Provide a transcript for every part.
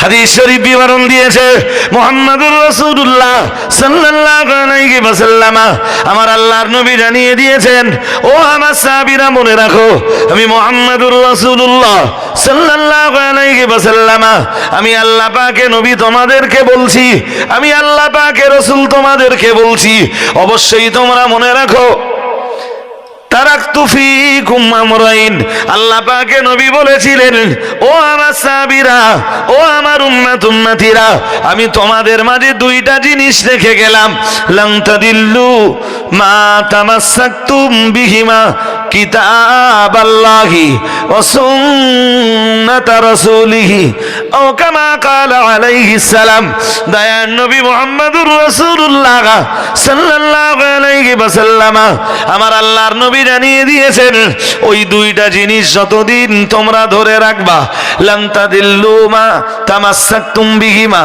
হাদিস শরীফ বিবরণ দিয়েছে মুহাম্মাদুর রাসূলুল্লাহ সাল্লাল্লাহু আলাইহি ওয়াসাল্লাম, আমার আল্লাহর নবী জানিয়ে দিয়েছেন, ও আমার সাহাবীরা মনে রাখো, আমি মুহাম্মাদুর রাসূলুল্লাহ সাল্লাল্লাহু আলাইহি ওয়াসাল্লাম, আমি আল্লাহ পাকের নবী তোমাদেরকে বলছি, আমি আল্লাহ পাকের রাসূল তোমাদেরকে বলছি, অবশ্যই তোমরা মনে রাখো, তারাকতু ফীকুম আমরাইন, আল্লাহ পাকের নবী বলেছিলেন, ও আমার সাহাবীরা, ও আমার উম্মতিরা, আমি তোমাদের মাঝে দুইটা জিনিস রেখে গেলাম, লান তাদিল্লু মা তামাসসাকতুম বিহিমা কিতাবাল্লাহি ওয়া সুন্নাত রাসূলিহি ও কামা ক্বালা আলাইহিস সালাম। দয়ার নবী মুহাম্মদুর রাসূলুল্লাহ সাল্লাল্লাহু আলাইহি ওয়াসাল্লাম, আমার আল্লাহর নবী জানিয়ে দিয়েছেন, ওই দুইটা জিনিস যতদিন তোমরা ধরে রাখবা, লান তাদিল্লু মা তামাসসাকতুম বিহিমা,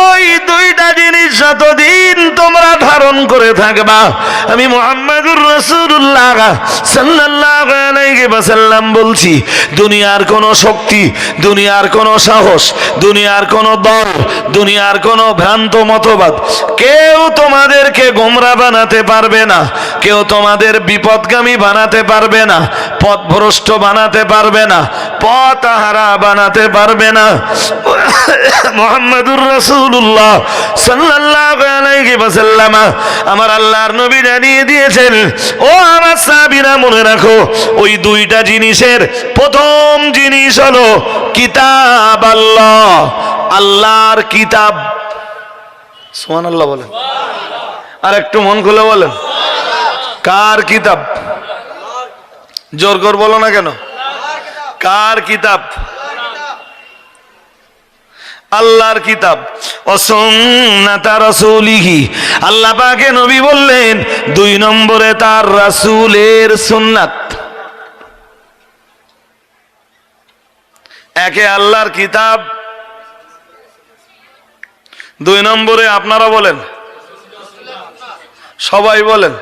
ওই দুইটা জিনিস যতদিন তোমরা ধারণ করে থাকবা, আমি মুহাম্মদুর রাসূলুল্লাহ সাল্লাল্লাহু আলাইহি ওয়াসাল্লাম বলছি, দুনিয়ার কোনো শক্তি, দুনিয়ার কোনো সাহস, দুনিয়ার কোনো দল, দুনিয়ার কোনো ভ্রান্ত মতবাদ কেউ তোমাদেরকে গোমরা বানাতে পারবে না, কেউ তোমাদের বিপদগামী বানাতে পারবে না, পথভ্রষ্ট বানাতে পারবে না, পথহারা বানাতে পারবে না। মুহাম্মাদুর রাসূলুল্লাহ সাল্লাল্লাহু আলাইহি ওয়াসাল্লাম, আমার আল্লাহর নবী জানিয়ে দিয়েছেন, ও আমার সাহাবীরা মনে রাখো, ওই দুইটা জিনিসের প্রথম জিনিস হলো কিতাব আল্লাহ, আল্লাহর কিতাব। সুবহানাল্লাহ বলেন, আর একটু মন খুলে বলেন, কার কিতাব? জোর করে বলো না কেন, কার কিতাব? আল্লাহর কিতাব। ও সুন্নাত রাসূলিহি, আল্লাহ পাকের নবী বললেন, দুই নম্বরে তার রাসূলের সুন্নাত। একে আল্লাহর কিতাব, দুই নম্বরে আপনারা বলেন, সবাই বলেন,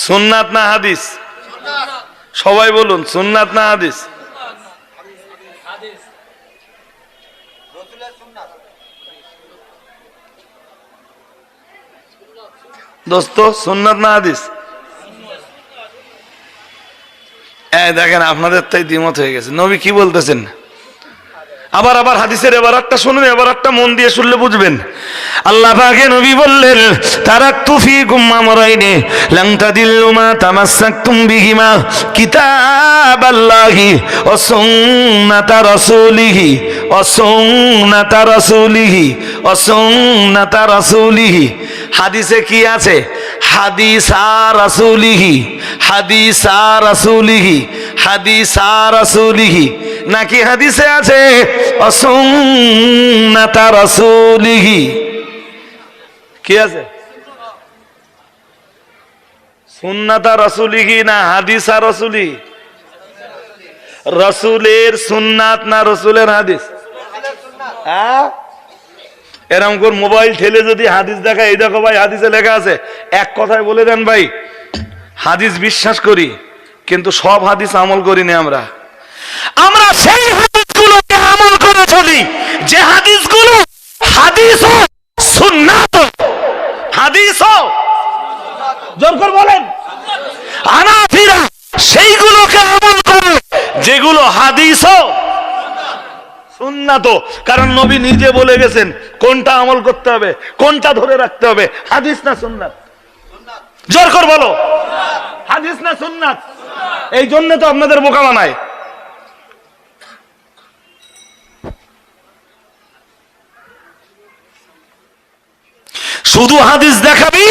সুন্নাত না হাদিস? সবাই বলুন, সুন্নাত না হাদিস? দোস্ত, সুন্নাত না হাদিস? দেখেন আপনাদের তাই দ্বিমত হয়ে গেছে। নবী কি বলতেছেন? আবার আবার হাদিসের এবারটা শুনুন, এবারটা মন দিয়ে শুনলে বুঝবেন। আল্লাহ পাকের নবী বললেন, তারাকতু ফীকুম আমরাইনি লান তাদিল্লু মা তামাসসাকতুম বিহিমা কিতাবাল্লাহি ওয়া সুন্নাত রাসূলিহি ওয়া সুন্নাত রাসূলিহি ওয়া সুন্নাত রাসূলিহি। হাদিসে কি আছে? হাদিসা রাসূলিহি, হাদিসা রাসূলিহি, হাদিসা রাসূলিহি, নাকি হাদিসে আছে সুন্নাত রাসূলিহি? কি আছে? সুন্নাত রাসূলিহি না হাদিসা রাসূলিহি? রাসূলের সুন্নাত না রাসূলের হাদিস? হ্যাঁ, এরকম করে মোবাইল ঠেলে যদি হাদিস দেখায়, এই দেখো ভাই হাদিসে লেখা আছে, এক কথায় বলে দেন ভাই, হাদিস বিশ্বাস করি কিন্তু সব হাদিস আমল করি না। আমরা সেই হাদিসগুলোকে আমল করে চলি যে হাদিসগুলো হাদিস ও সুন্নাত, হাদিস ও, জোর করে বলেন, হানাফিরা সেইগুলোকে আমল করে যেগুলো হাদিস ও সুন্নাত। কারণ নবী নিজে বলে গেছেন কোনটা আমল করতে হবে, কোনটা ধরে রাখতে হবে, হাদিস না সুন্নাত? জোর করে বলো, হাদিস না সুন্নাত? এই জন্য তো আপনাদের বোকা বানায়। শুধু হাদিস দেখাবি,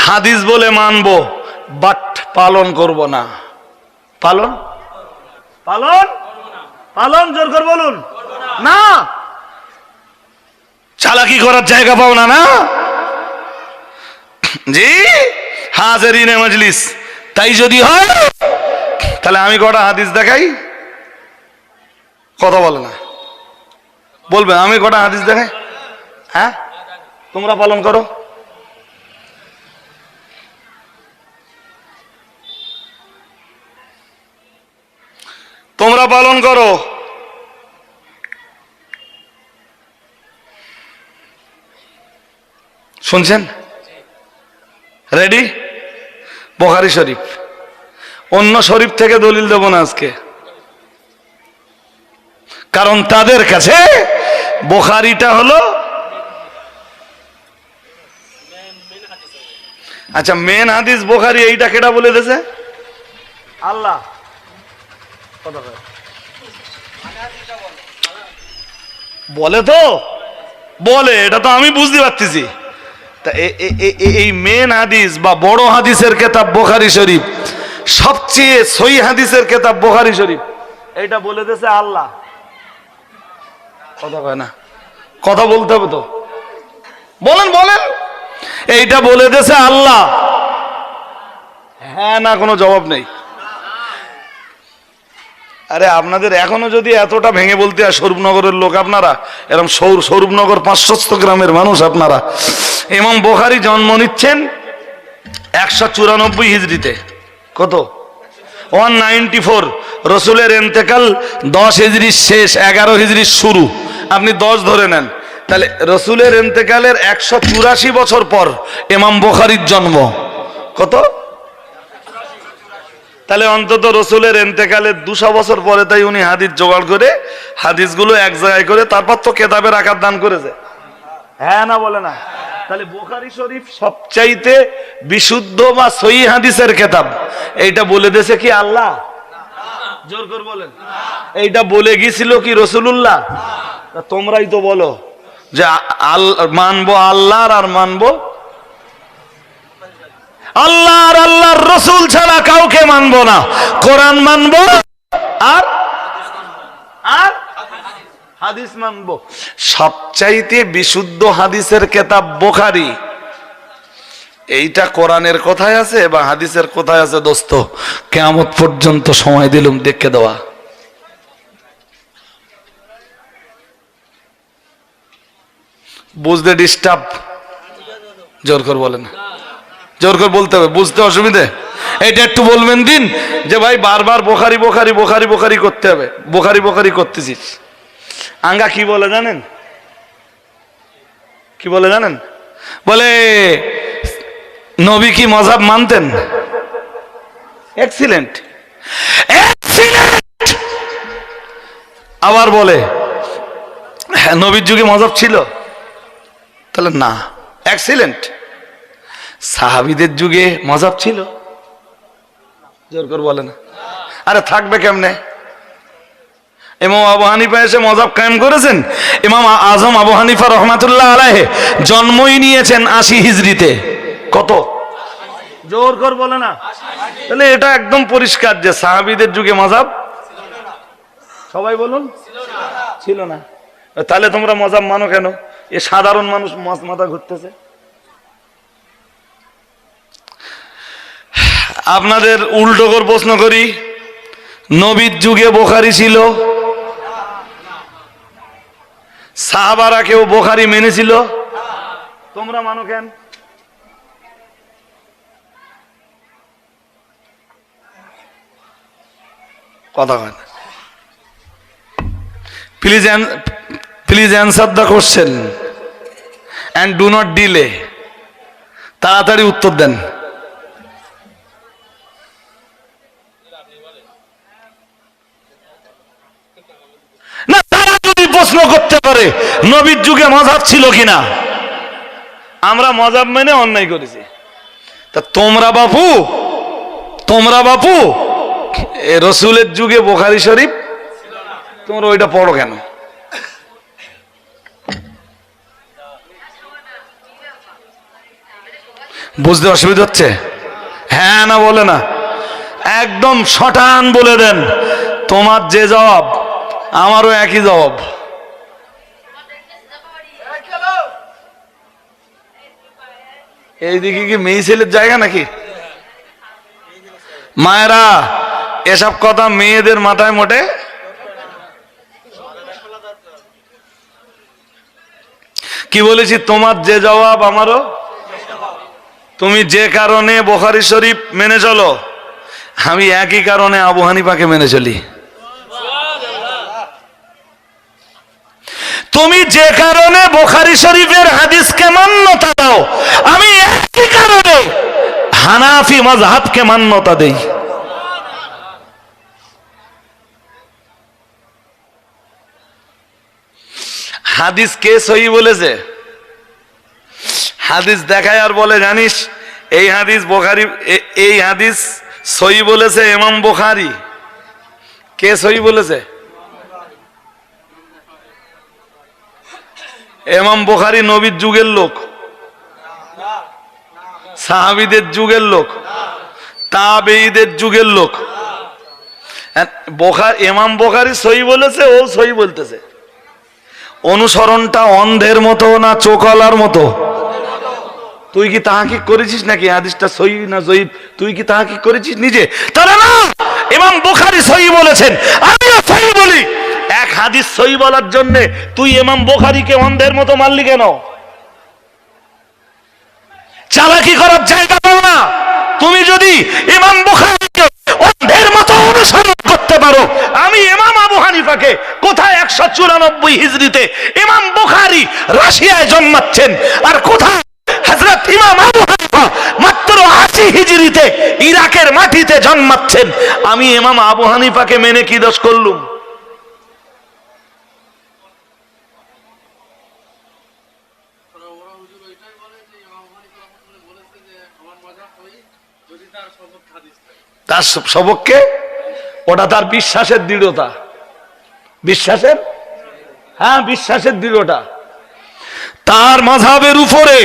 হাদিস বলে মানবো, বাট পালন করব না। পালন পালন পালন জোর করে বলুন না। চালাকি করার জায়গা পাও না, না জি হাজিরিনে মজলিস। তাই যদি হয় তাহলে আমি কটা হাদিস দেখাই, কথা বলে না, বলবে আমি কটা হাদিস দেখাই, হ্যাঁ তোমরা পালন করো। তোমরা পালন করো। শুনছেন? রেডি? বুখারী শরীফ। অন্য শরীফ থেকে দলিল দেব না আজকে, কারণ তাদের কাছে বুখারীটা হলো আচ্ছা মেন হাদিস। বুখারী এইটা কেটা বলে দিয়েছে? আল্লাহ। বলে তো বলে, এটা তো আমি বুঝতে পারতেছি। তা এই মেন হাদিস বা বড় হাদিসের কিতাব বুখারী শরীফ, সবচেয়ে সহিহ হাদিসের কিতাব বুখারী শরীফ, এইটা বলে দিয়েছে আল্লাহ। কথা কয় না, কথা বলতে হবে তো, বলেন বলেন। এইটা বলে দিয়েছে আল্লাহ, হ্যাঁ না কোনো জবাব নেই। আরে আপনাদের এখনো যদি এতটা ভেঙে বলতে হয়, স্বরূপনগরের লোক আপনারা, এরকম স্বরূপনগর 500 গ্রামের মানুষ আপনারা। ইমাম বুখারী জন্ম নিচ্ছেন 194 হিজরিতে। কত? 194। রসুলের ইন্তেকাল 10 হিজরির শেষ, 11 হিজরির শুরু, আপনি 10 ধরে নেন। তাহলে রসুলের ইন্তেকালের 184 বছর পর ইমাম বুখারীর জন্ম। কত? তাহলে অন্তত রসুলের ইন্তেকালের 200 বছর পরে তাই উনি হাদিস জোগাড় করে হাদিসগুলো এক জায়গায় করে তারপর তো কেতাবের আকার দান করেছে। হ্যাঁ না বলে না? তাহলে বুখারী শরীফ সবচাইতে বিশুদ্ধ বা সহিহ হাদিসের কিতাব, এইটা বলে দিয়েছে কি আল্লাহ? জোর করে বলেন, এইটা বলে গিয়েছিল কি রাসূলুল্লাহ? তোমরাই তো বলো যে মানবো আল্লাহর আর মানবো আল্লাহ আর আল্লাহর রসুল ছাড়া কাউকে মানবো না। কোরআন মানবো আর আর হাদিস মানবো। সবচাইতে বিশুদ্ধ হাদিসের কিতাব বুখারী। এইটা কোরআনের কথায় আছে বা হাদিসের কথায় আছে দোস্ত, কিয়ামত পর্যন্ত সময় দিলুম দেখে দেওয়া। বুঝতে ডিস্টার্ব? জোর করে বলেন, জোর করে বলতে হবে, বুঝতে অসুবিধে? এটা একটু বলবেন দিন যে ভাই বারবার বুখারী বুখারী বুখারী বুখারী করতে হবে, বুখারী বুখারী করতেছিস। আঙ্গা কি বলে জানেন? কি বলে জানেন? বলে নবী কি মাযহাব মানতেন? Excellent excellent. আবার বলে নবীর যুগে মাযহাব ছিল? তাহলে না, এক্সিলেন্ট। সাহাবীদের যুগে মাযহাব ছিল? জোর করে বলে না। আরে থাকবে কেমনে? ইমাম আবু হানিফা এসে মাযহাব কায়েম করেছেন। ইমাম আজম আবু হানিফা রাহমাতুল্লাহ আলাইহি জন্মই নিয়েছেন 80 হিজরিতে। কত? জোর করে বলে না। তাহলে এটা একদম পরিষ্কার যে সাহাবীদের যুগে মাযহাব সবাই বলুন ছিল না। তাহলে তোমরা মাযহাব মানো কেন? এ সাধারণ মানুষ মাথা ঘুরতেছে। আপনাদের উল্টো করে প্রশ্ন করি, নবীর যুগে বুখারী ছিল? সাহাবারা কেউ বুখারী মেনেছিল? তোমরা মানো কেন? কথা হয় না। Please answer the question and do not delay. তাড়াতাড়ি উত্তর দেন। না, তারা যদি প্রশ্ন করতে পারে নবীর যুগে মাযহাব ছিল কিনা, আমরা মাযহাব মেনে অন্যায় করেছি, তা তোমরা বাপু রসুলের যুগে বুখারী শরীফ তোমরা ওইটা পড়ো কেন? বুঝতে অসুবিধা হচ্ছে? হ্যাঁ না বলে না, একদম শটান বলে দেন। তোমার যে জবাব আমারও একই জবাব। এইদিকে কি মেয়ে ছেলের জায়গা নাকি? মায়েরা এসব কথা মেয়েদের মাথায় মোটে। কি বলেছি? তোমার যে জবাব আমারও। তুমি যে কারণে বুখারী শরীফ মেনে চলো, আমি একই কারণে আবু হানিফাকে মেনে চলি। তুমি যে কারণে বুখারী শরীফের হাদিসকে মান্যতা দাও, আমি একই কারণে হানাফি মাযহাবকে মান্যতা দেই। হাদিস কে সহি বলেছে? হাদিস দেখায় আর বলে জানিস এই হাদিস বুখারী, এই হাদিস সহি বলেছে ইমাম বুখারী। কে সহি বলেছে? ইমাম বুখারী নবীর যুগের লোক, সাহাবীদের যুগের লোক, তাবেঈদের যুগের লোক। ইমাম বুখারী সহি বলেছে, ও সহি বলতেছে। অনুসরণটা অন্ধের মতো না চোখওয়ালার মতো? তুই কি তাহকিক করেছিস নাকি হাদিসটা সহি না জয়ীফ? তুই কি তাহকিক করেছিস নিজে? তাহলে না, ইমাম বুখারী সহি বলেছেন, আমিও সহি বলি। এক হাদিস সহি বলার জন্য তুই ইমাম বুখারীকে অন্ধের মতো মারলি কেন? চালাকি করার জায়গা পাও না। তুমি যদি ইমাম বুখারীকে অন্ধের মতো অনুসরণ করতে পারো, আমি ইমাম আবু হানিফাকে কোথায় 194 হিজরিতে ইমাম বুখারী রাশিয়ায় জন্মাচ্ছেন, আর কোথায় হযরত ইমাম আবু হানিফা মাত্র 80 হিজরিতে ইরাকের মাটিতে জন্মাচ্ছেন। আমি ইমাম আবু হানিফাকে মেনে কি দোষ করলুম? তার সবককে, ওটা তার বিশ্বাসের দৃঢ়তা, বিশ্বাসের, হ্যাঁ বিশ্বাসের দৃঢ়তা। তার মাযহাবের উপরে,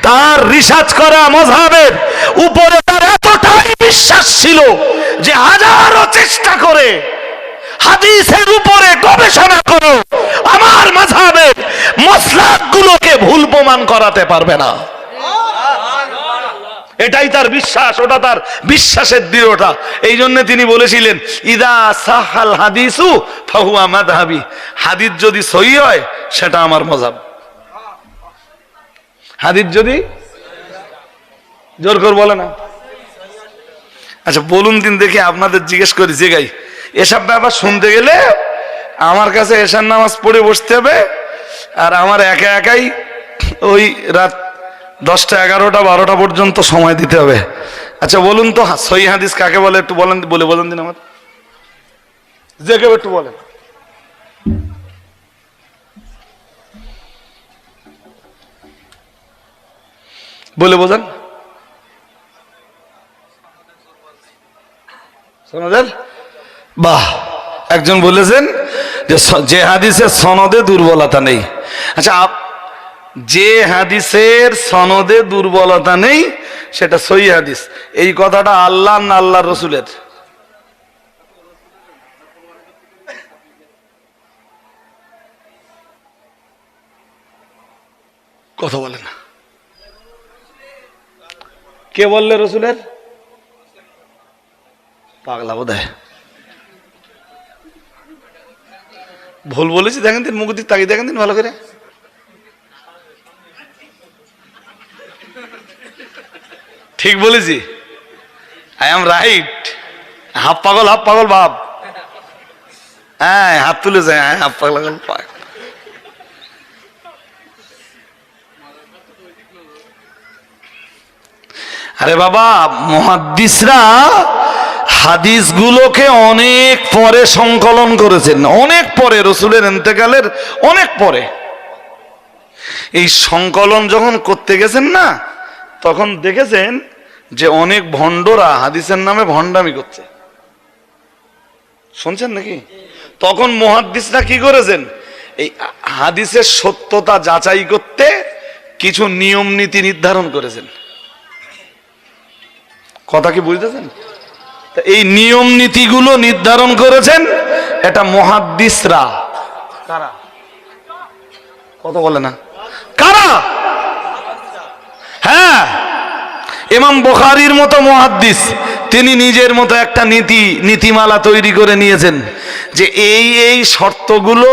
তার রিসার্চ করা মাযহাবের উপরে তার এতটাই বিশ্বাস ছিল যে হাজারো চেষ্টা করে হাদিসের উপরে গবেষণা করো, আমার মাযহাবের মাসলাকগুলোকে ভুল প্রমাণ করাতে পারবে না। এটাই তার বিশ্বাস, ওটা তার বিশ্বাসের দৃঢ়তা। এই জন্য তিনি বলেছিলেন, ইদা সাহাল হাদিসু ফাহুয়া মাযহাবি, হাদিস যদি সহি হয় সেটা আমার মাযহাব। হাদিস যদি, জোর করে বলে না। আচ্ছা বলুন দিন দেখি, আপনাদের জিজ্ঞেস করি জায়গায় এসব ব্যাপার শুনতে গেলে আমার কাছে এশার নামাজ পড়ে বসতে হবে, আর আমার একা একাই ওই রাত 10টা 11টা 12টা পর্যন্ত সময় দিতে হবে। আচ্ছা বলুন তো সহিহ হাদিস কাকে বলে, একটু বলেন, বলেন দিন আমার, যে কেউ একটু বলেন। বলে বোঝান। সনদের, বাহ, একজন বলেছেন যে হাদিসের সনদে দুর্বলতা নেই। আচ্ছা, যে হাদিসের সনদে দুর্বলতা নেই সেটা সহিহ হাদিস, এই কথাটা আল্লাহ না আল্লাহর রসুলের? কথা বলে না। কে বললে রসুলের? পাগলা বোধহয়। ভুল বলেছি দেখেন দিন, মুখ দিয়ে তাকিয়ে দেখেন দিন ভালো করে। ঠিক বলেছি? I am right? হাফ পাগল ভাব। হ্যাঁ হাত তুলে যায়, হ্যাঁ হাফ পাগল পাগল। আরে বাবা, মুহাদ্দিসরা হাদিসগুলোকে অনেক পরে সংকলন করেছেন, অনেক পরে, রসুলের ইন্তেকালের অনেক পরে। এই সংকলন যখন করতে গেছেন না, তখন দেখেছেন যে অনেক ভণ্ডরা হাদিসের নামে ভণ্ডামি করছে। শুনছেন নাকি? তখন মুহাদ্দিসরা কি করেছেন, এই হাদিসের সত্যতা যাচাই করতে কিছু নিয়ম নীতি নির্ধারণ করেছেন। কথা কি বুঝতেছেন? এই নিয়ম নীতিগুলো নির্ধারণ করেছেন এটা মুহাদ্দিসরা। কারা? কথা বলে না কারা? হ্যাঁ, ইমাম বুখারীর মতো মুহাদ্দিস, তিনি নিজের মতো একটা নীতিমালা তৈরি করে নিয়েছেন যে এই শর্তগুলো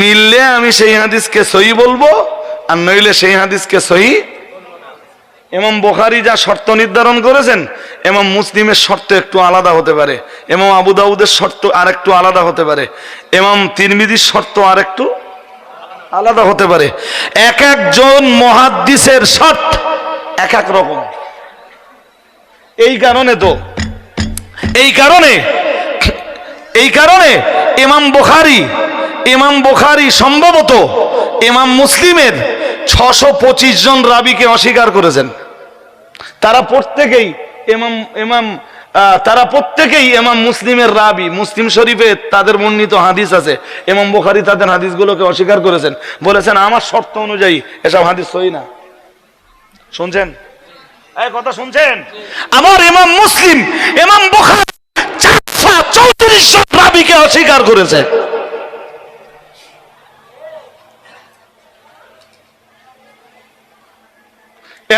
মিললে আমি সেই হাদিসকে সহি বলবো, আর নইলে সেই হাদিসকে সহি ইমাম বুখারী যা শর্ত নির্ধারণ করেছেন, ইমাম মুসলিমের শর্ত একটু আলাদা হতে পারে, ইমাম আবু দাউদের শর্ত আর একটু আলাদা হতে পারে, ইমাম তিরমিজির শর্ত আর একটু আলাদা হতে পারে। এক একজন মুহাদ্দিসের শর্ত এক এক রকম। এই কারণে ইমাম বুখারী সম্ভবত ইমাম মুসলিমের 625 জন রাবীকে অস্বীকার করেছেন। তারা প্রত্যেকেই ইমাম মুসলিমের রাবী। মুসলিম শরীফে তাদের বর্ণিত হাদিস আছে, ইমাম বুখারী তাদের হাদিসগুলোকে অস্বীকার করেছেন, বলেছেন আমার শর্ত অনুযায়ী এসব হাদিস সহি না। শুনছেন? এই কথা শুনছেন? আমার ইমাম মুসলিম, ইমাম বুখারী 434 জন রাবীকে অস্বীকার করেছে।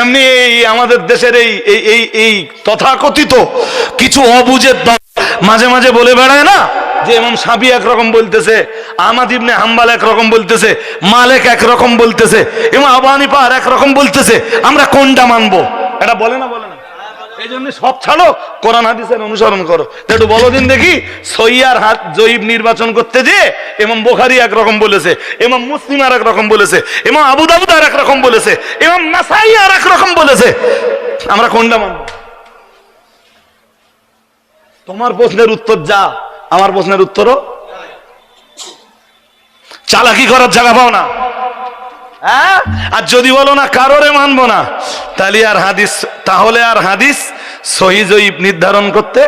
এমনি আমাদের দেশের এই তথাকথিত কিছু অবুঝের দল মাঝে মাঝে বলে বেড়ায় না যে ইমাম শাফি একরকম বলতেছে, আহমদ ইবনে হাম্বল একরকম বলতেছে, মালিক একরকম বলতেছে, ইমাম আবু হানিফা আর একরকম বলতেছে, আমরা কোনটা মানবো? এটা বলে না? এই জন্য সব ছাড়ো, কোরআন হাদিসের অনুসরণ করো। একটু বলো দিন দেখি, সহিহ আর জয়ীফ নির্বাচন করতে যে ইমাম বুখারী একরকম বলেছে, ইমাম মুসলিম আর একরকম বলেছে, ইমাম আবু দাউদ আর একরকম বলেছে, ইমাম নাসাঈ আর একরকম বলেছে, আমরা কোনটা মানব? তোমার প্রশ্নের উত্তর যা, আমার প্রশ্নের উত্তরও। চালাকি করার জায়গা পাও না। হ্যাঁ, আর যদি বলো না কারোরে মানবো না, তাহলে আর হাদিস সহিহ জয়ীফ নির্ধারণ করতে,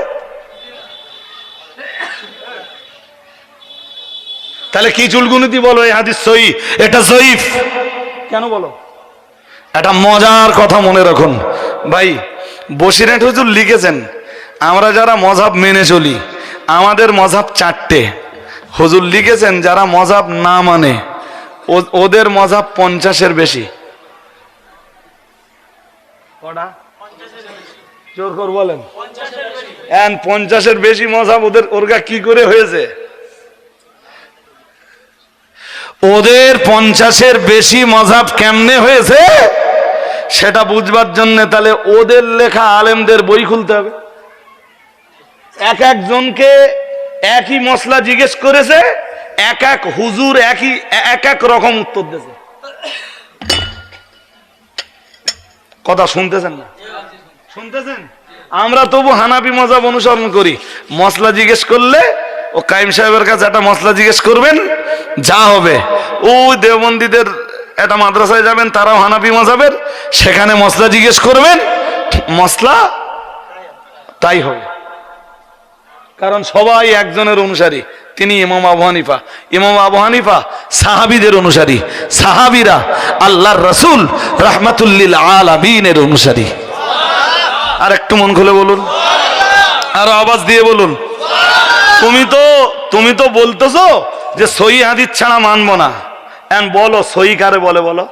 তাহলে কি চুলগুনিতি বলো এই হাদিস সহিহ, এটা জয়ীফ কেন বলো? একটা মজার কথা মনে রাখুন ভাই, বসিরহাট হুজুর লিখেছেন, আমরা যারা মযহাব মেনে চলি, আমাদের মযহাব 4টে। হুজুর লিখেছেন যারা মযহাব না মানে ওদের মযহাব 50-এর বেশি। কটা? জোর করে বলেন। 50-এর বেশি মযহাব ওরগা কি করে হয়েছে? ওদের 50-এর বেশি মযহাব কেমনে হয়েছে সেটা বুঝবার জন্য তাহলে ওদের লেখা আলেমদের বই খুলতে হবে। এক একজনকে একই মসলা জিজ্ঞেস করেছে, এক এক হুজুর এক এক রকম উত্তর দিয়েছে। কথা শুনতেছেন না? শুনতেছেন? আমরা তবু হানাফি মযহাব অনুসরণ করি। মসলা জিজ্ঞেস করলে ও কাইম সাহেবের কাছে একটা মসলা জিজ্ঞেস করবেন, যা হবে ওই দেওবন্দীদের একটা মাদ্রাসায় যাবেন, তারাও হানাফি মযহাবের, সেখানে মসলা জিজ্ঞেস করবেন, মসলা তাই হবে। কারণ সবাই একজনের অনুসারী, তিনি ইমাম আবু হানিফা। ইমাম আবু হানিফা সাহাবীদের অনুসারী, সাহাবীরা আল্লাহর রাসূল রাহমাতুল লিল আলামিনের অনুসারী। আর একটু মন খুলে বলুন, আর আওয়াজ দিয়ে বলুন। তুমি তো বলতেছো যে সহিহ হাদিস ছাড়া মানবো না। এখন বলো সহিহ কারে বলে? বলো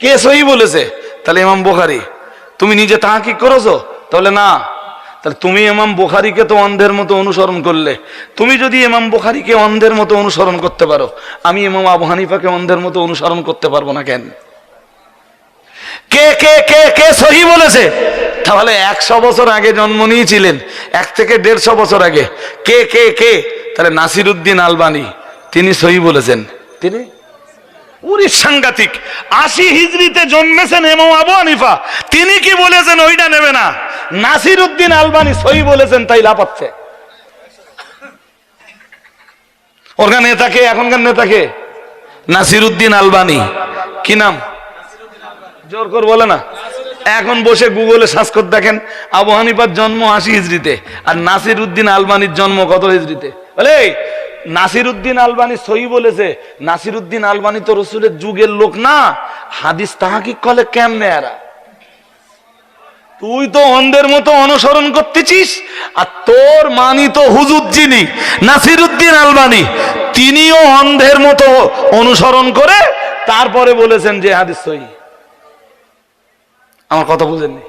কে সহিহ বলেছে? তাহলে ইমাম বুখারী। তুমি নিজে তাহকিক করেছো? তাহলে না। তাহলে তুমি ইমাম বুখারীকে তো অন্ধের মতো অনুসরণ করলে। তুমি যদি ইমাম বুখারীকে অন্ধের মতো অনুসরণ করতে পারো, আমি ইমাম আবু হানিফাকে অন্ধের মতো অনুসরণ করতে পারবো না কেন? কে কে কে কে সহিহ বলেছে? তাহলে 100 বছর আগে জন্ম নিয়েছিলেন, 1 থেকে 150 বছর আগে। কে কে কে? তাহলে নাসিরউদ্দিন আলবানী, তিনি সহিহ বলেছেন। তিনি সাংঘাতিক। 80 হিজরিতে জন্মেছেন ইমাম আবু হানিফা, তিনি কি বলেছেন ওইটা নেবে না। নাসিরউদ্দিন আলবানী সহিহ বলেছেন, তাই লাপাচ্ছে। ওরকার নেতাকে, এখনকার নেতাকে নাসিরউদ্দিন আলবানী। কি নাম? জোর করে বলে না। এখন বসে গুগলে সার্চ করে দেখেন, আবু হানিফার জন্ম 80 হিজরিতে, আর নাসিরউদ্দিন আলবানীর জন্ম কত হিজরিতে? বলে নাসিরউদ্দিন আলবানী সহিহ বলেছে। নাসিরউদ্দিন আলবানী তো রাসূলের যুগের লোক না, হাদিস তাহকিক করলে কেমনে এরা? তুই তো অন্ধের মতো অনুসরণ করতেছিস, আর তোর মানিত হুজুর যিনি নাসিরউদ্দিন আলবানী, তিনিও অন্ধের মতো অনুসরণ করে তারপরে বলেছেন যে হাদিস সহিহ। আমার কথা বুঝেননি?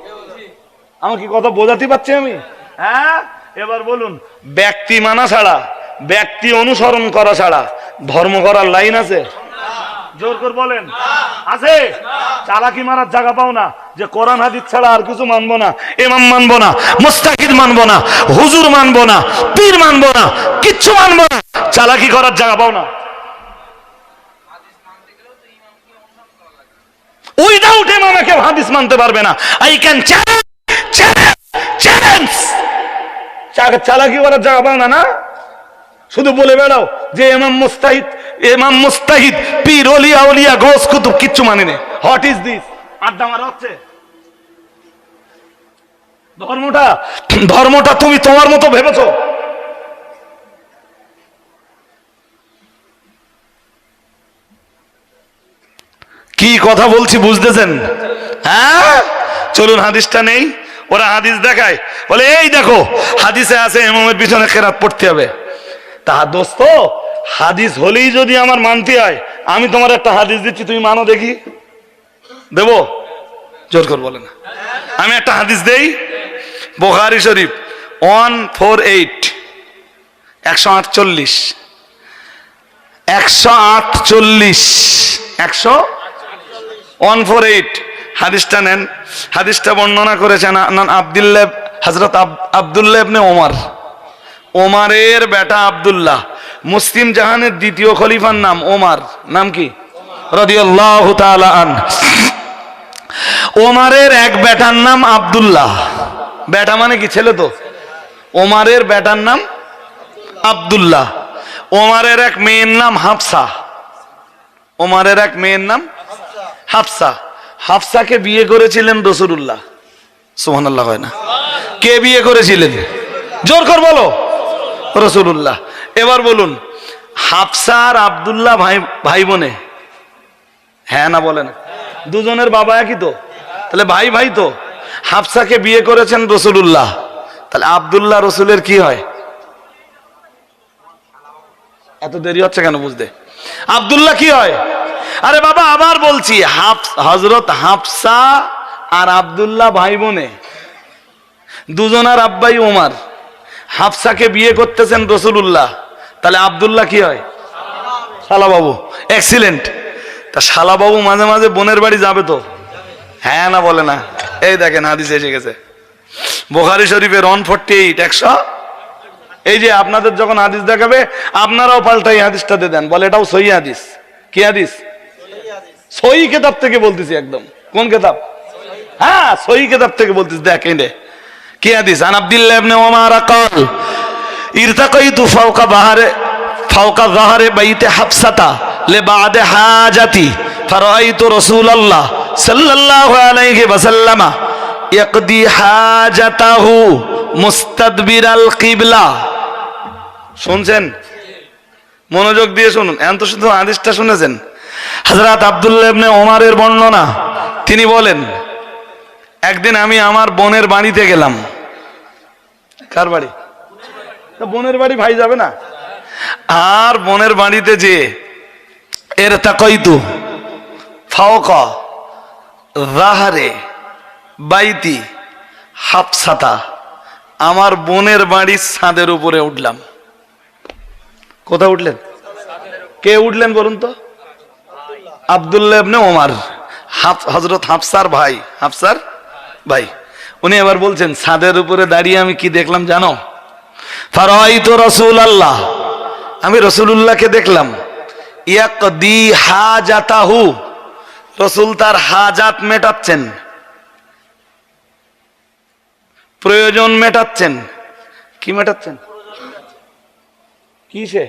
আমার কি কথা বোঝাতে পারছি আমি? হ্যাঁ, এবার বলুন, ব্যক্তি মানা ছাড়া, ব্যক্তি অনুসরণ করা ছাড়া ধর্ম করার লাইন আছে? জোর করে বলেন আছে? চালাকি মারার জায়গা পাও না যে কোরআন হাদিস ছাড়া আর কিছু মানবো না, ইমাম মানবো না, মুস্তাহিদ মানবো না, হুজুর মানবো না, পীর মানবো না, কিচ্ছু মানবো না, চালাকি করার জায়গা পাও না। উইদাউট ইমামে কেউ হাদিস মানতে পারবে না। I can challenge. চালাকি করার জায়গা পাও না। না শুধু বলে বেড়াও যে ইমাম মুস্তাহিদ পীর ওলিয়া ওলিয়া গোস কুতুব কিচ্ছু মানে না। What is this? আড্ডা মারা হচ্ছে। ধর্মটা তুমি তোমার মতো ভেবেছো? কি কথা বলছি বুঝতেছেন? হ্যাঁ, চলুন হাদিসটা নেই। ওরা হাদিস দেখায়, বলে এই দেখো হাদিসে আছে ইমামের পিছনে কেরাত পড়তে হবে। তা দোস্ত, হাদিস হলেই যদি আমার মানতে হয়, আমি তোমার একটা হাদিস দিচ্ছি, তুমি মানো দেখি। দেবো? জোর করে বলে না। আমি একটা হাদিস দেই, বুখারী শরীফ 148 148 148 হাদিসটা নেন। হাদিসটা বর্ণনা করেছেন আব্দুল্লাহ, হযরত আব্দুল্লাহ ইবনে ওমর, ওমরের বেটা আব্দুল্লাহ। মুসলিম জাহানের দ্বিতীয় খলিফার নাম ওমর। নাম কি? রাদিয়াল্লাহু তাআলা আন। ওমরের এক বেটার নাম আব্দুল্লাহ। বেটা মানে কি? ছেলে তো। ওমরের বেটার নাম আব্দুল্লাহ। ওমরের এক মেয়ের নাম হাফসা। ওমরের এক মেয়ের নাম হাফসা। হাফসাকে বিয়ে করেছিলেন রাসূলুল্লাহ। সুবহানাল্লাহ হয় না? কে বিয়ে করেছিলেন? জোর করে বলো। রাসূলুল্লাহ। এবার বলুন, হাফসা আর আব্দুল্লাহ ভাই বোনে? হ্যাঁ না বলেন? দুজনের বাবা একই তো, তাহলে ভাই ভাই তো। হাফসাকে বিয়ে করেছেন রাসূলুল্লাহ, তাহলে আব্দুল্লাহ রসুলের কি হয়? এত দেরি হচ্ছে কেন বুঝতে? আব্দুল্লাহ কি হয়? আরে বাবা আবার বলছি, হযরত হাফসা আর আব্দুল্লাহ ভাই বোনে, দুজনার আব্বাই ওমর। হাফসাকে বিয়ে করতেছেন রাসূলুল্লাহ, তাহলে আব্দুল্লাহ কি হয়? শালা বাবু। এক্সিলেন্ট। তা শালা বাবু মাঝে মাঝে বোনের বাড়ি যাবে তো? হ্যাঁ না বলে না? এই দেখেন হাদিস এসে গেছে বুখারী শরীফের 148 100। এই যে আপনাদের যখন হাদিস দেখাবে, আপনারাও পাল্টাই হাদিসটা দিয়ে দেন, বলে এটাও সহিহ হাদিস। কি হাদিস? সহিহ কিতাব থেকে বলতেছি একদম। কোন কিতাব? হ্যাঁ, সহিহ কিতাব থেকে বলতেছি। দেখেন কি হাদিস। আন আব্দুল্লাহ ইবনে ওমর قال ইরতাকাইতু ফাওকা যাহরে বাইতে হাফসাতা লিবাদ হাজাতি ফারাআইতু রাসূলুল্লাহ সাল্লাল্লাহু আলাইহি ওয়াসাল্লাম ইয়াকদি হাজাতাহু মুস্তাদবিরাল কিবলা। শুনছেন? মনোযোগ দিয়ে শুনুন। এখন তো শুধু হাদিসটা শুনেছেন। হযরত আব্দুল্লাহ ইবনে ওমরের বর্ণনা, তিনি বলেন, একদিন আমি আমার বোনের বাড়িতে গেলাম। কার বাড়ি? বোনের বাড়ি ভাই যাবে না? আর বোনের বাড়িতে যে ইরতাকাইতু ফাওকা যাহরে বাইতি হাফসাতা, আমার বোনের বাড়ির ছাদের উপরে উঠলাম। কোথায় উঠলেন? কে উঠলেন বলুন তো? আব্দুল্লাহ ইবনে ওমর, হযরত হাফসার ভাই। হাফসার ভাই। উনি এবার বলছেন, ছাদের উপরে দাঁড়িয়ে আমি কি দেখলাম জানো? ফারাআইতু রাসূলুল্লাহ, আমি রাসূলুল্লাহকে দেখলাম। ইয়াকদি হাজাতাহু, রাসূল তার হাজাত মেটাচ্ছেন, প্রয়োজন মেটাচ্ছেন। কি মেটাচ্ছেন? কিসে?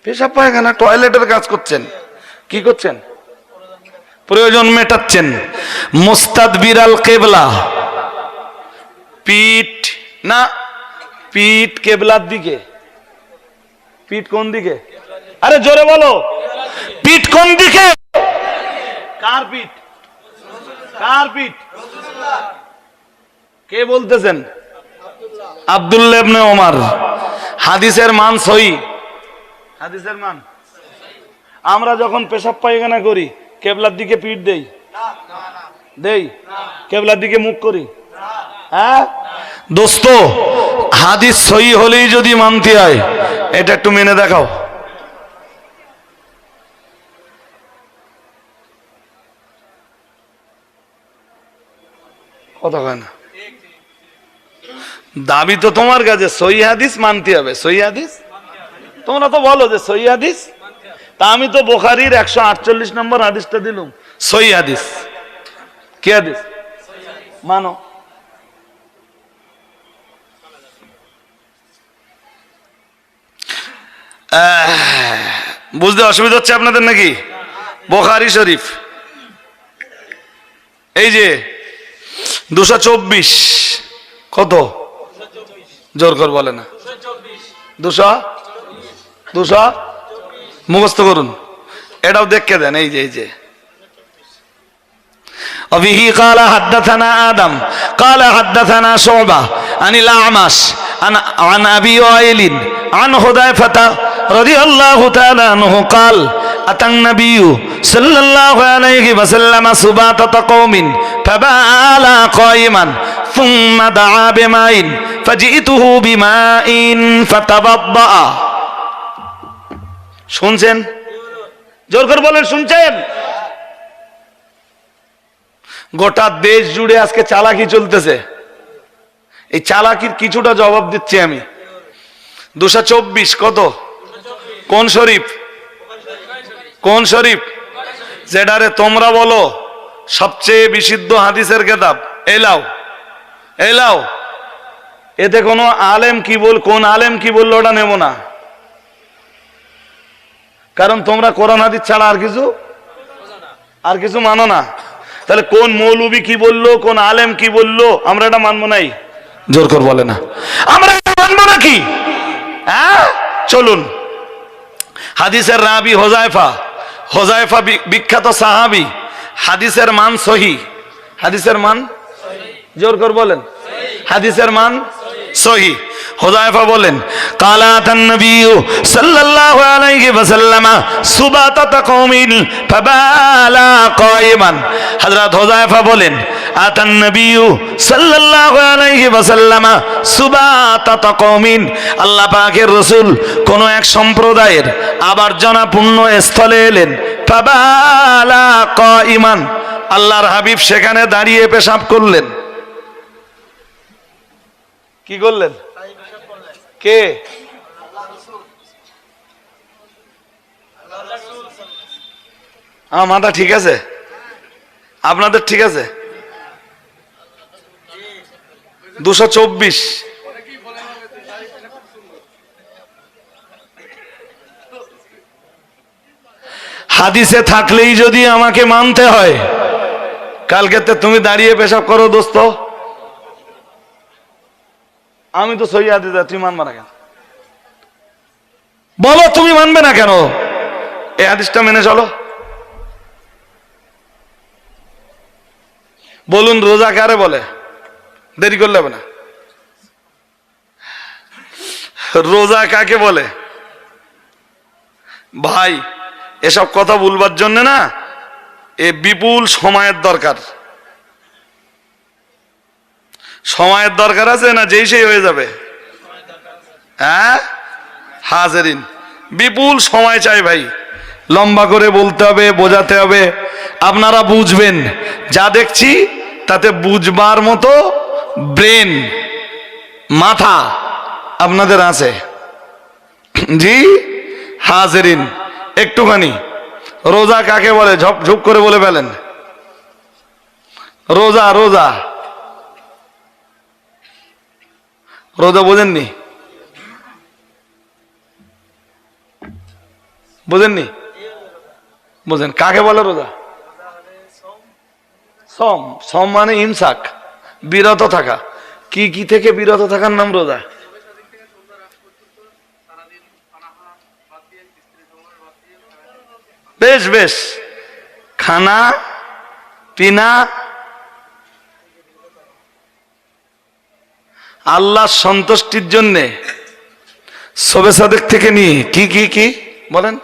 পেশাব পায়খানা টয়লেটের কাজ করছেন। কি করছেন? প্রয়োজন মেটাচ্ছেন। মুস্তাদবিরাল কিবলা, পিঠ না, পিঠ কিবলার দিকে। পিঠ কোন দিকে? আরে জোরে বলো, পিঠ কোন দিকে? কার পিঠ? কার পিঠ? কে বলতেছেন? আব্দুল্লাহ ইবনে ওমর। হাদিসের মান সহিহ। হাদিসের মান। আমরা যখন পেশাব পায়খানা করি কিবলার দিকে পিঠ দেই? দেই? কিবলার দিকে মুখ করি? হ্যাঁ দোস্ত, হাদিস সহিহ হলেই যদি মানতে হয়, এটা একটু মেনে দেখাও। কথা কয় না। দাবি তো তোমার কাছে সহি হাদিস মানতে হবে, সহি হাদিস তোমরা তো বলো যে সহি হাদিস, তা আমি তো বুখারীর 148 নম্বর হাদিসটা দিলাম সহি হাদিস। কি হাদিস? মানো। বুঝতে অসুবিধা হচ্ছে আপনাদের নাকি? বুখারী শরীফ এই যে 224, কত জোর করে বলে না? 200 মুখস্থ করুন, এটাও দেখকে দেন। এই যে وبه قال حدثنا آدم قال حدثنا شعبة عن الأعمش عن أبي وائل عن حذيفة رضي الله تعالى عنه قال أتى النبي صلى الله عليه وسلم سباطة قوم فبال قائما ثم دعا بماء فجئته بماء فتوضأ। শুনছেন? জোর করে বলেন শুনছেন? গোটা দেশ জুড়ে আজকে চালাকি চলতেছে, এই চালাকির কিছুটা জবাব দিচ্ছি আমি। 224 কত? কোন শরীফ? কোন শরীফ? যেটারে তোমরা বলো সবচেয়ে বিশুদ্ধ হাদিসের কিতাব। এলাও এতে কোনো আলেম কি বল, কোন আলেম কি বললো ওটা নেব না, কারণ তোমরা কোরআন হাদিস ছাড়া আর কিছু মানো না। তাহলে কোন মৌলবী কি বললো, কোন আলেম কি বললো, আমরা এটা মানবো নাই? জোর করে বলে না, আমরা এটা মানবো নাকি? হ্যাঁ, চলুন। হাদিসের রাবি হোজাইফা বিখ্যাত সাহাবী, হাদিসের মান সহি, হাদিসের মান জোর করে বলেন, হাদিসের মান সহি। হুযায়ফা বলেন কালাতান নবী সাল্লাল্লাহু আলাইহি ওয়াসাল্লাম সুবাতাতা কওমিন ফাবালা কায়িমান। হযরত হুযায়ফা বলেন আতান নবী সাল্লাল্লাহু আলাইহি ওয়াসাল্লাম সুবাতাতা কওমিন, আল্লাহ পাকের রাসূল কোন এক সম্প্রদায়ের আবর্জনাপূর্ণ স্থলে এলেন। ফাবালা কায়িমান, আল্লাহর হাবিব সেখানে দাঁড়িয়ে পেশাব করলেন। কি করলেন? কে? আমার মাথা ঠিক আছে? আপনাদের ঠিক আছে? 224 হাদিসে থাকলেই যদি আমাকে মানতে হয়, কালকে তুমি দাঁড়িয়ে পেশাব করো দোস্ত, আমি তো সহি হাদিস, তুমি মানবে না কেন? বলো তুমি মানবে না কেন? এই হাদিসটা মেনে চলো। বলুন রোজা কারে বলে? দেরি করলে হবে না। রোজা কাকে বলে? ভাই এসব কথা বলবার জন্য না এ বিপুল সময়ের দরকার। সময়ের দরকার আছে না যেই সেই হয়ে যাবে? হ্যাঁ হাজেরিন, বিপুল সময় চাই ভাই, লম্বা করে বলতে হবে, বোঝাতে হবে, আপনারা বুঝবেন। যা দেখছি তাতে বুঝবার মতো ব্রেন, মাথা আপনাদের আছে। জি হাজেরিন, একটুখানি রোজা কাকে বলে ঝুপ করে বলে ফেলেন। রোজা রোজা রোজা বোঝেননি? বোঝেননি? বোঝেন কাকে বলে রোজা? সম, সম মানে ইমসাক, বিরত থাকা। কি কি থেকে বিরত থাকার নাম রোজা? বেশ বেশ, খানা পিনা, আল্লাহর সন্তুষ্টির জন্য শবে সাদেক থেকে নিয়ে কি কি কি বলেন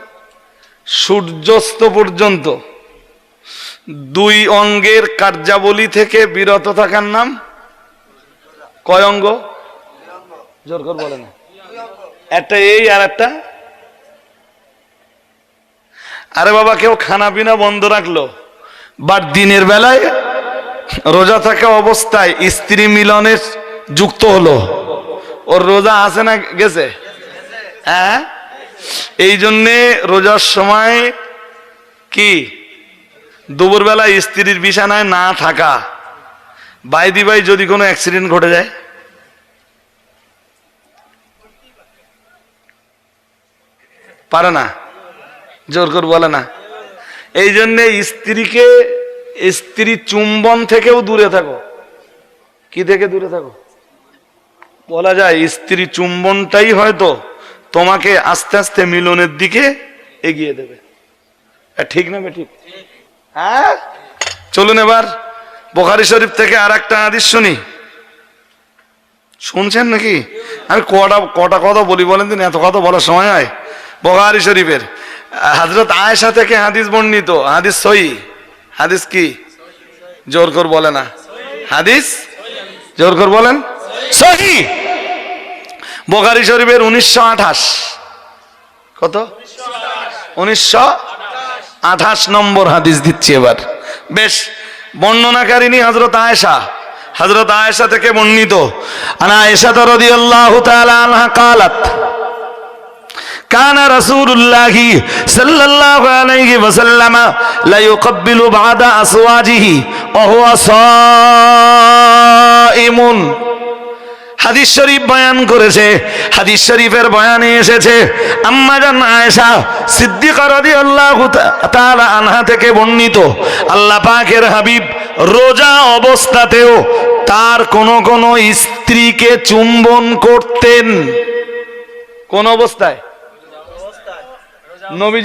সূর্যাস্ত পর্যন্ত 2 অঙ্গের কার্যাবলী থেকে বিরত থাকার নাম কয় অঙ্গ? জোর করে বলেন। একটা এই আর একটা, আরে বাবা কেউ খানা পিনা বন্ধ রাখলো, বাট দিনের বেলায় রোজা থাকা অবস্থায় স্ত্রী মিলনে যুক্ত হলো, ওর রোজা আছে না গেছে? হ্যাঁ, এই জন্যে রোজার সময় কি দুপুরবেলা স্ত্রীর বিছানায় না থাকা। বাইদি ভাই যদি কোনো অ্যাক্সিডেন্ট ঘটে যায়, পারে না, জোর করে বলে না। এই জন্যে স্ত্রী চুম্বন থেকেও দূরে থাকো। কি থেকে দূরে থাকো? বলা যায় স্ত্রী চুম্বনটাই হয়তো তোমাকে আস্তে আস্তে মিলনের দিকে এগিয়ে দেবে। ঠিক না ঠিক? হ্যাঁ, চলুন এবার বুখারী শরীফ থেকে আর একটা হাদিস শুনি। শুনছেন নাকি? আমি কটা কথা বলি বলেন দিন, এত কথা বলার সময় হয়? বুখারী শরীফের হযরত আয়েশা থেকে হাদিস বর্ণিত, হাদিস সহিহ। হাদিস কি? জোর করে বলে না। হাদিস জোর করে বলেন সহিহ। বুখারী শরীফের 1928, কত? 1928 নম্বর হাদিস দিচ্ছি এবার। বেশ, বর্ণনাকারিনী হযরত আয়েশা। হযরত আয়েশা থেকে বর্ণিত, আনা আয়েশা রাদিয়াল্লাহু তাআলা আনহা قالت كان رسول الله صلى الله عليه وسلم لا يقبل بعد أزواجه وهو صائم। হাদিস শরীফ বয়ান করেছে, হাদিস শরীফের বয়ানে এসেছে আম্মা জান আয়েশা সিদ্দিকা রাদিয়াল্লাহু তাআলা আনহা থেকে বর্ণিত, আল্লাহ পাকের হাবিব রোজা অবস্থাতেও তার কোন কোন স্ত্রীকে চুম্বন করতেন। কোন অবস্থায়? নবী